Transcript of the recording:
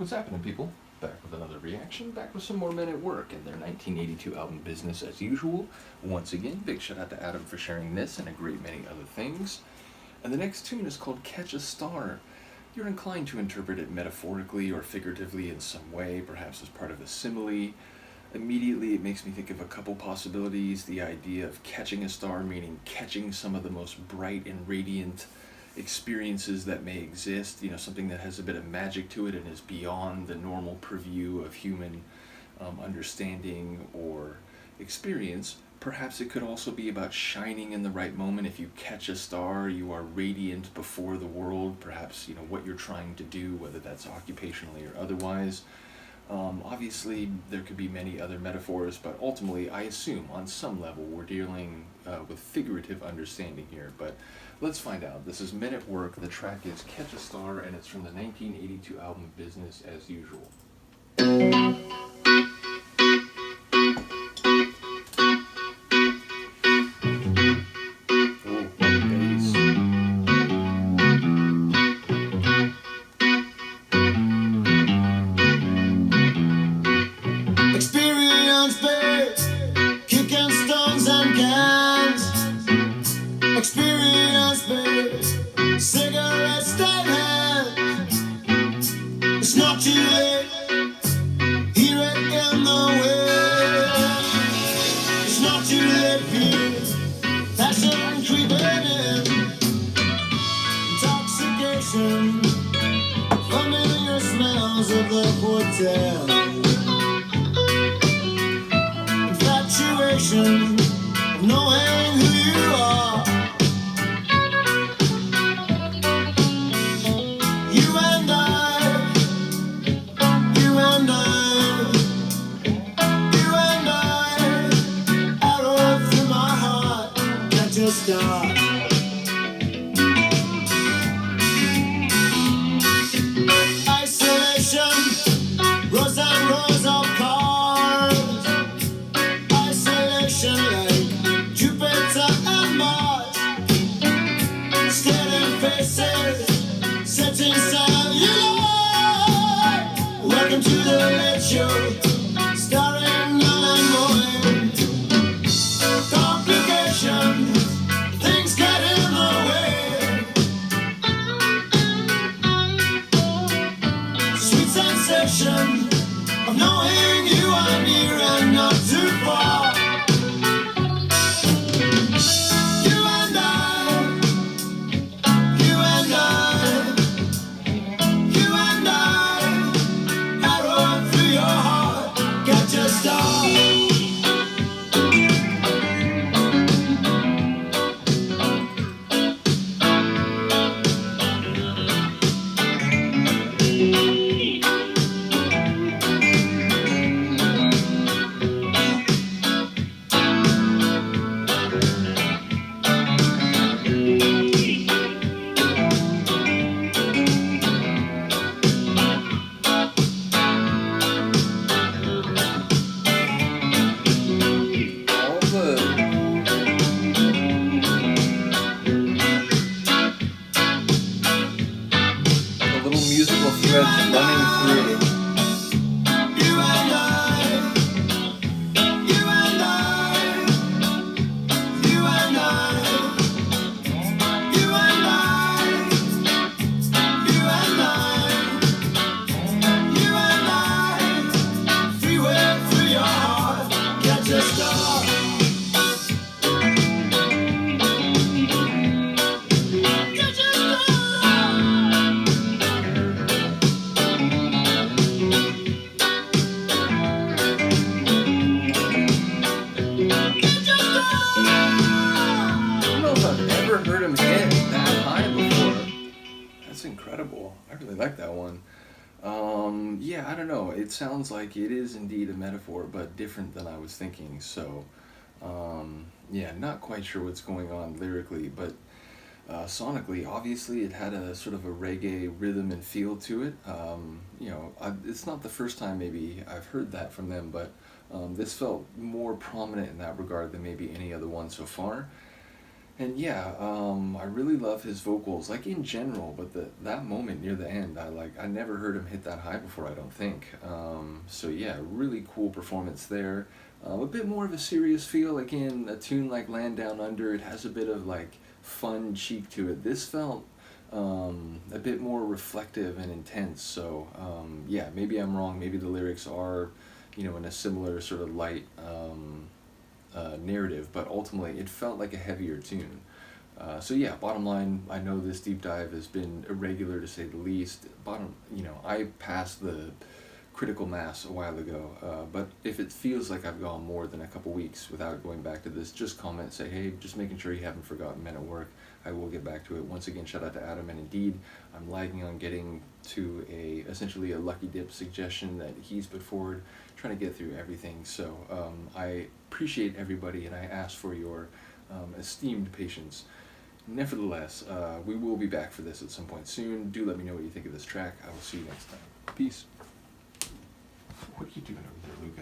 What's happening, people? Back with another reaction, back with some more Men at Work and their 1982 album Business as Usual. Once again, big shout out to Adam for sharing this and a great many other things. And the next tune is called Catch a Star. You're inclined to interpret it metaphorically or figuratively in some way, perhaps as part of a simile. Immediately, it makes me think of a couple possibilities. The idea of catching a star, meaning catching some of the most bright and radiant experiences that may exist, something that has a bit of magic to it and is beyond the normal purview of human understanding or experience. Perhaps it could also be about shining in the right moment. If you catch a star, you are radiant before the world. Perhaps, what you're trying to do, whether that's occupationally or otherwise. Obviously, there could be many other metaphors, but ultimately, I assume on some level we're dealing with figurative understanding here. But let's find out. This is Men at Work. The track is Catch a Star, and it's from the 1982 album Business as Usual. Experience base, cigarettes stay hand. It's not too late, hear it in the wind. It's not too late, feel passion creeping in. Intoxication, familiar smells of the hotel. Infatuation, knowing who you are. Star. Isolation, rows and rows of cars. Isolation like Jupiter and Mars. Staring faces, setting cellular. Welcome to the late show, starring none and Moy. Complication. Of knowing you are near and not too far. You and I, you and I, you and I, arrow through your heart, catch a star. Musical threads running through. Heard him hit that high before. That's incredible. I really like that one. Yeah, I don't know. It sounds like it is indeed a metaphor, but different than I was thinking. So, yeah, not quite sure what's going on lyrically, but sonically, obviously, it had a sort of a reggae rhythm and feel to it. It's not the first time maybe I've heard that from them, but this felt more prominent in that regard than maybe any other one so far. And yeah, I really love his vocals, like in general, but that moment near the end, I never heard him hit that high before, I don't think. So yeah, really cool performance there. A bit more of a serious feel, again, a tune like Land Down Under, it has a bit of like fun cheek to it. This felt a bit more reflective and intense, so yeah, maybe I'm wrong, maybe the lyrics are, in a similar sort of light narrative, but ultimately it felt like a heavier tune. So yeah, bottom line, I know this deep dive has been irregular to say the least. I passed the critical mass a while ago, but if it feels like I've gone more than a couple weeks without going back to this, just comment, say, hey, just making sure you haven't forgotten Men at Work. I will get back to it. Once again, shout out to Adam, and indeed, I'm lagging on getting to essentially a lucky dip suggestion that he's put forward, trying to get through everything. So I appreciate everybody, and I ask for your esteemed patience. Nevertheless, we will be back for this at some point soon. Do let me know what you think of this track. I will see you next time. Peace. What are you doing over there, Luca?